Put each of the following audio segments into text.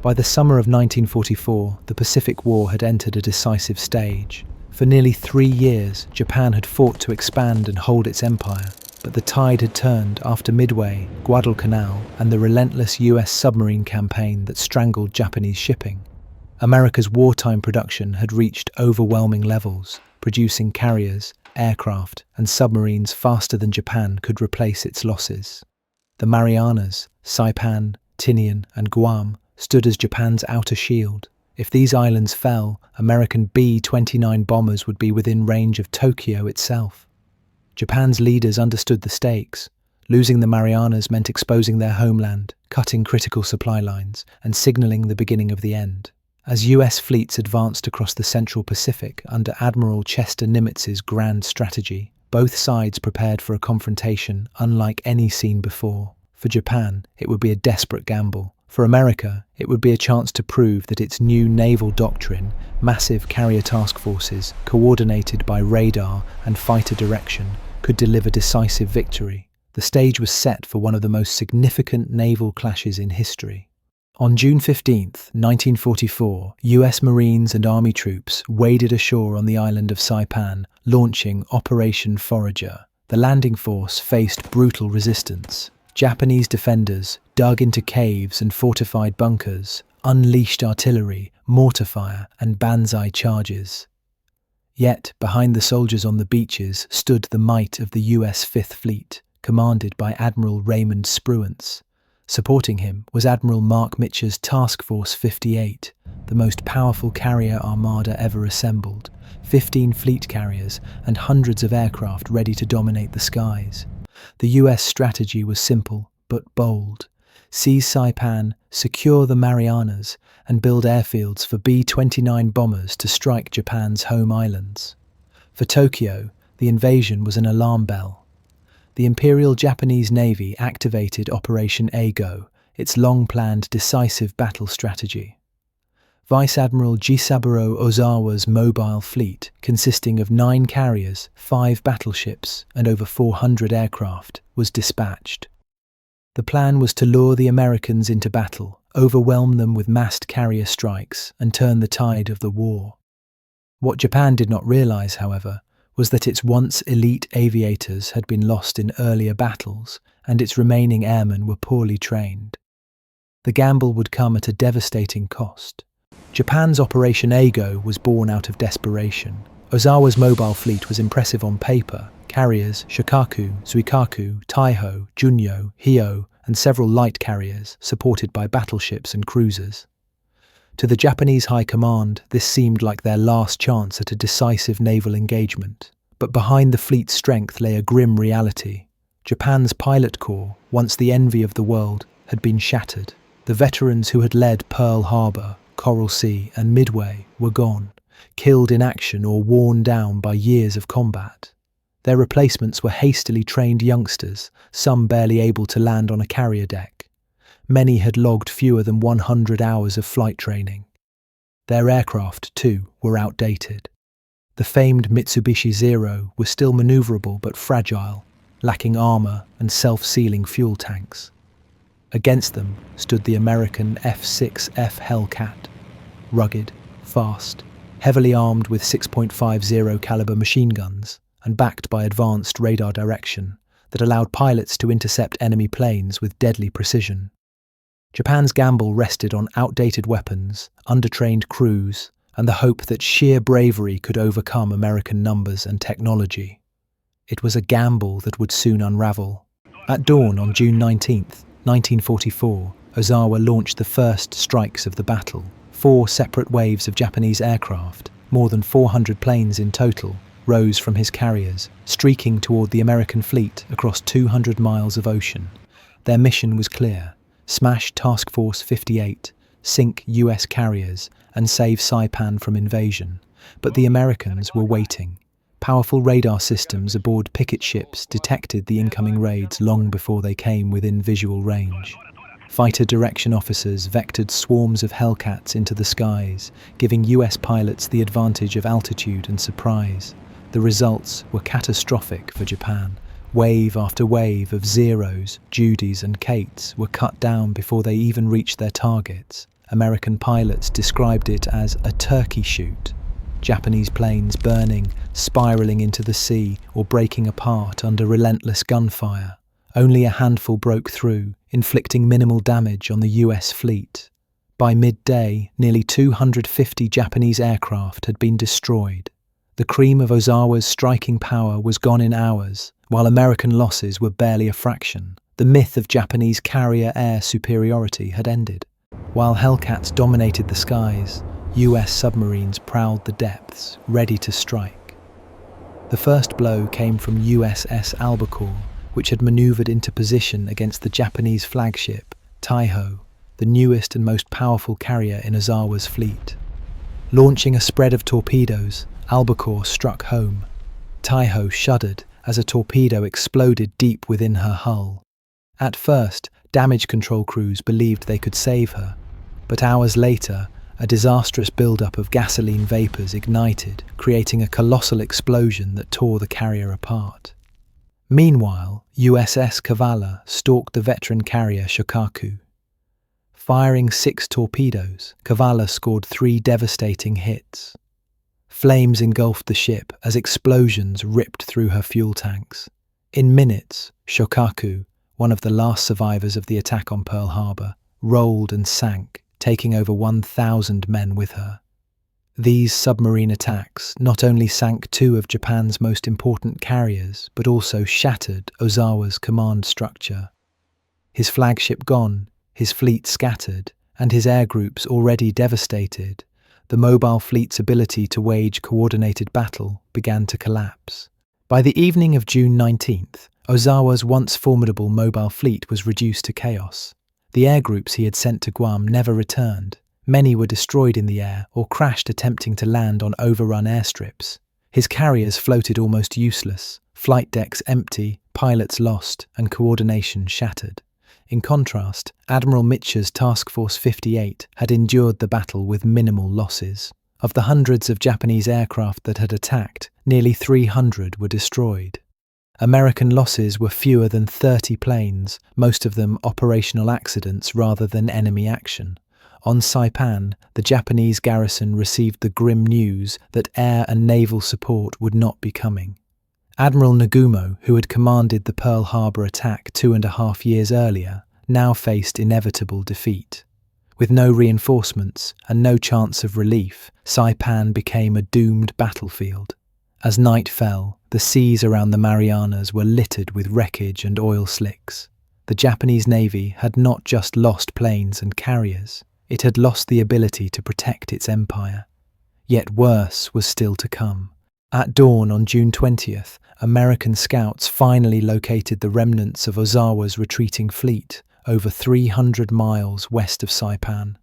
By the summer of 1944, the Pacific War had entered a decisive stage. For nearly 3 years, Japan had fought to expand and hold its empire, but the tide had turned after Midway, Guadalcanal, and the relentless US submarine campaign that strangled Japanese shipping. America's wartime production had reached overwhelming levels, producing carriers, aircraft, and submarines faster than Japan could replace its losses. The Marianas, Saipan, Tinian, and Guam stood as Japan's outer shield. If these islands fell, American B-29 bombers would be within range of Tokyo itself. Japan's leaders understood the stakes. Losing the Marianas meant exposing their homeland, cutting critical supply lines, and signaling the beginning of the end. As US fleets advanced across the Central Pacific under Admiral Chester Nimitz's grand strategy, both sides prepared for a confrontation unlike any seen before. For Japan, it would be a desperate gamble. For America, it would be a chance to prove that its new naval doctrine, massive carrier task forces coordinated by radar and fighter direction, could deliver decisive victory. The stage was set for one of the most significant naval clashes in history. On June 15, 1944, US Marines and Army troops waded ashore on the island of Saipan, launching Operation Forager. The landing force faced brutal resistance. Japanese defenders dug into caves and fortified bunkers, unleashed artillery, mortar fire, and banzai charges. Yet, behind the soldiers on the beaches stood the might of the US Fifth Fleet, commanded by Admiral Raymond Spruance. Supporting him was Admiral Mark Mitcher's Task Force 58, the most powerful carrier armada ever assembled, 15 fleet carriers and hundreds of aircraft ready to dominate the skies. The US strategy was simple but bold. Seize Saipan, secure the Marianas, and build airfields for B-29 bombers to strike Japan's home islands. For Tokyo, the invasion was an alarm bell. The Imperial Japanese Navy activated Operation Eigo, its long-planned decisive battle strategy. Vice Admiral Jisaburo Ozawa's mobile fleet, consisting of 9 carriers, 5 battleships, and over 400 aircraft, was dispatched. The plan was to lure the Americans into battle, overwhelm them with massed carrier strikes, and turn the tide of the war. What Japan did not realize, however, was that its once elite aviators had been lost in earlier battles, and its remaining airmen were poorly trained. The gamble would come at a devastating cost. Japan's Operation Eigo was born out of desperation. Ozawa's mobile fleet was impressive on paper. Carriers Shikaku, Zuikaku, Taiho, Junyo, Hio, and several light carriers supported by battleships and cruisers. To the Japanese High Command, this seemed like their last chance at a decisive naval engagement. But behind the fleet's strength lay a grim reality. Japan's pilot corps, once the envy of the world, had been shattered. The veterans who had led Pearl Harbor, Coral Sea, and Midway were gone, killed in action or worn down by years of combat. Their replacements were hastily trained youngsters, some barely able to land on a carrier deck. Many had logged fewer than 100 hours of flight training. Their aircraft, too, were outdated. The famed Mitsubishi Zero was still maneuverable but fragile, lacking armor and self-sealing fuel tanks. Against them stood the American F6F Hellcat, rugged, fast, heavily armed with 6.50 caliber machine guns, and backed by advanced radar direction that allowed pilots to intercept enemy planes with deadly precision. Japan's gamble rested on outdated weapons, undertrained crews, and the hope that sheer bravery could overcome American numbers and technology. It was a gamble that would soon unravel. At dawn on June 19, 1944, Ozawa launched the first strikes of the battle. 4 separate waves of Japanese aircraft, more than 400 planes in total, rose from his carriers, streaking toward the American fleet across 200 miles of ocean. Their mission was clear: smash Task Force 58, sink US carriers, and save Saipan from invasion. But the Americans were waiting. Powerful radar systems aboard picket ships detected the incoming raids long before they came within visual range. Fighter direction officers vectored swarms of Hellcats into the skies, giving US pilots the advantage of altitude and surprise. The results were catastrophic for Japan. Wave after wave of Zeros, Judys, and Kates were cut down before they even reached their targets. American pilots described it as a turkey shoot. Japanese planes burning, spiraling into the sea, or breaking apart under relentless gunfire. Only a handful broke through, inflicting minimal damage on the US fleet. By midday, nearly 250 Japanese aircraft had been destroyed. The cream of Ozawa's striking power was gone in hours, while American losses were barely a fraction. The myth of Japanese carrier air superiority had ended. While Hellcats dominated the skies, US submarines prowled the depths, ready to strike. The first blow came from USS Albacore, which had maneuvered into position against the Japanese flagship, Taiho, the newest and most powerful carrier in Ozawa's fleet. Launching a spread of torpedoes, Albacore struck home. Taiho shuddered as a torpedo exploded deep within her hull. At first, damage control crews believed they could save her, but hours later, a disastrous buildup of gasoline vapors ignited, creating a colossal explosion that tore the carrier apart. Meanwhile, USS Kavala stalked the veteran carrier Shokaku. Firing 6 torpedoes, Kavala scored 3 devastating hits. Flames engulfed the ship as explosions ripped through her fuel tanks. In minutes, Shokaku, one of the last survivors of the attack on Pearl Harbor, rolled and sank, taking over 1,000 men with her. These submarine attacks not only sank 2 of Japan's most important carriers, but also shattered Ozawa's command structure. His flagship gone, his fleet scattered, and his air groups already devastated, the mobile fleet's ability to wage coordinated battle began to collapse. By the evening of June 19th, Ozawa's once formidable mobile fleet was reduced to chaos. The air groups he had sent to Guam never returned. Many were destroyed in the air or crashed attempting to land on overrun airstrips. His carriers floated almost useless, flight decks empty, pilots lost, and coordination shattered. In contrast, Admiral Mitcher's Task Force 58 had endured the battle with minimal losses. Of the hundreds of Japanese aircraft that had attacked, nearly 300 were destroyed. American losses were fewer than 30 planes, most of them operational accidents rather than enemy action. On Saipan, the Japanese garrison received the grim news that air and naval support would not be coming. Admiral Nagumo, who had commanded the Pearl Harbor attack 2.5 years earlier, now faced inevitable defeat. With no reinforcements and no chance of relief, Saipan became a doomed battlefield. As night fell, the seas around the Marianas were littered with wreckage and oil slicks. The Japanese Navy had not just lost planes and carriers, it had lost the ability to protect its empire. Yet worse was still to come. At dawn on June 20th, American scouts finally located the remnants of Ozawa's retreating fleet over 300 miles west of Saipan.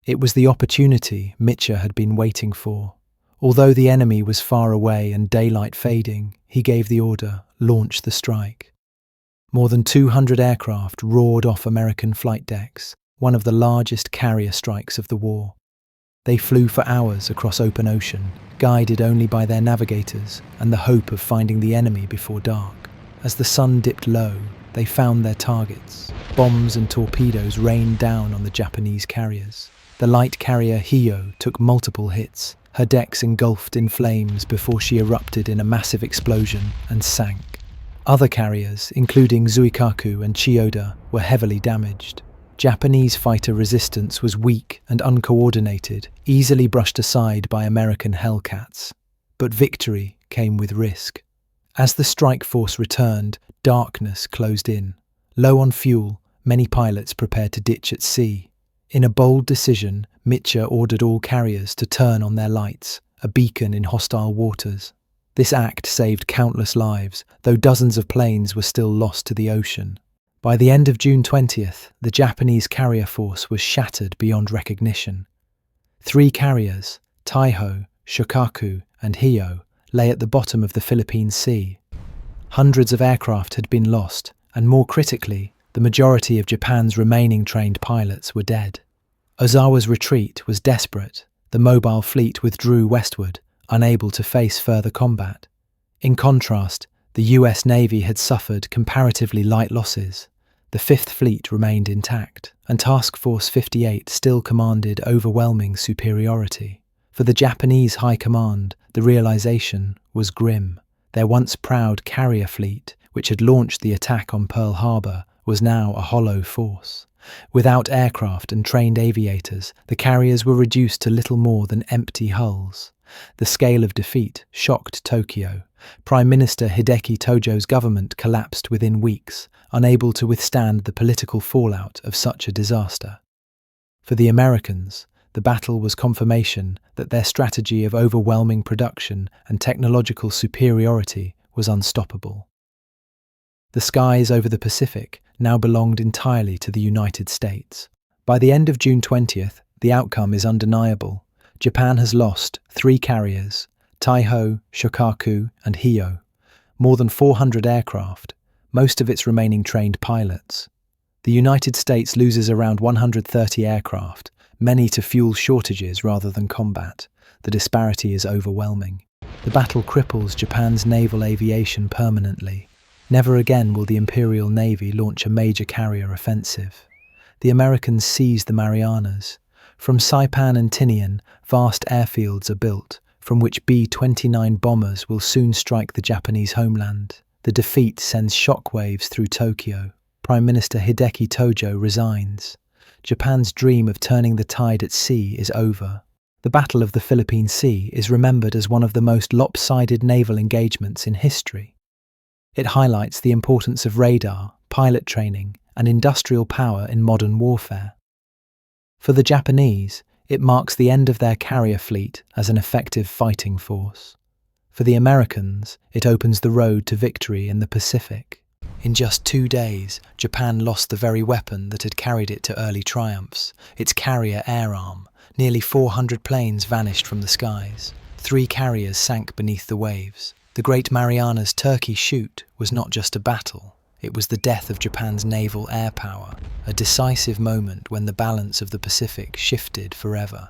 It was the opportunity Mitcher had been waiting for. Although the enemy was far away and daylight fading, he gave the order, launch the strike. More than 200 aircraft roared off American flight decks, one of the largest carrier strikes of the war. They flew for hours across open ocean, guided only by their navigators and the hope of finding the enemy before dark. As the sun dipped low, they found their targets. Bombs and torpedoes rained down on the Japanese carriers. The light carrier Hiyo took multiple hits, her decks engulfed in flames before she erupted in a massive explosion and sank. Other carriers, including Zuikaku and Chiyoda, were heavily damaged. Japanese fighter resistance was weak and uncoordinated, easily brushed aside by American Hellcats. But victory came with risk. As the strike force returned, darkness closed in. Low on fuel, many pilots prepared to ditch at sea. In a bold decision, Mitcher ordered all carriers to turn on their lights, a beacon in hostile waters. This act saved countless lives, though dozens of planes were still lost to the ocean. By the end of June 20th, the Japanese carrier force was shattered beyond recognition. 3 carriers, Taiho, Shokaku, and Hiyo, lay at the bottom of the Philippine Sea. Hundreds of aircraft had been lost, and more critically, the majority of Japan's remaining trained pilots were dead. Ozawa's retreat was desperate. The mobile fleet withdrew westward, unable to face further combat. In contrast, the US Navy had suffered comparatively light losses. the Fifth Fleet remained intact, and Task Force 58 still commanded overwhelming superiority. For the Japanese High Command, the realization was grim. Their once proud carrier fleet, which had launched the attack on Pearl Harbor, was now a hollow force. Without aircraft and trained aviators, the carriers were reduced to little more than empty hulls. The scale of defeat shocked Tokyo. Prime Minister Hideki Tojo's government collapsed within weeks, unable to withstand the political fallout of such a disaster. For the Americans, the battle was confirmation that their strategy of overwhelming production and technological superiority was unstoppable. The skies over the Pacific now belonged entirely to the United States. By the end of June 20th, the outcome is undeniable. Japan has lost 3 carriers, Taiho, Shokaku, and Hio, more than 400 aircraft, most of its remaining trained pilots. The United States loses around 130 aircraft, many to fuel shortages rather than combat. The disparity is overwhelming. The battle cripples Japan's naval aviation permanently. Never again will the Imperial Navy launch a major carrier offensive. The Americans seize the Marianas. From Saipan and Tinian, vast airfields are built, from which B-29 bombers will soon strike the Japanese homeland. The defeat sends shockwaves through Tokyo. Prime Minister Hideki Tojo resigns. Japan's dream of turning the tide at sea is over. The Battle of the Philippine Sea is remembered as one of the most lopsided naval engagements in history. It highlights the importance of radar, pilot training, and industrial power in modern warfare. For the Japanese, it marks the end of their carrier fleet as an effective fighting force. For the Americans, it opens the road to victory in the Pacific. In just 2 days, Japan lost the very weapon that had carried it to early triumphs, its carrier air arm. Nearly 400 planes vanished from the skies. 3 carriers sank beneath the waves. The Great Marianas Turkey Shoot was not just a battle. It was the death of Japan's naval air power, a decisive moment when the balance of the Pacific shifted forever.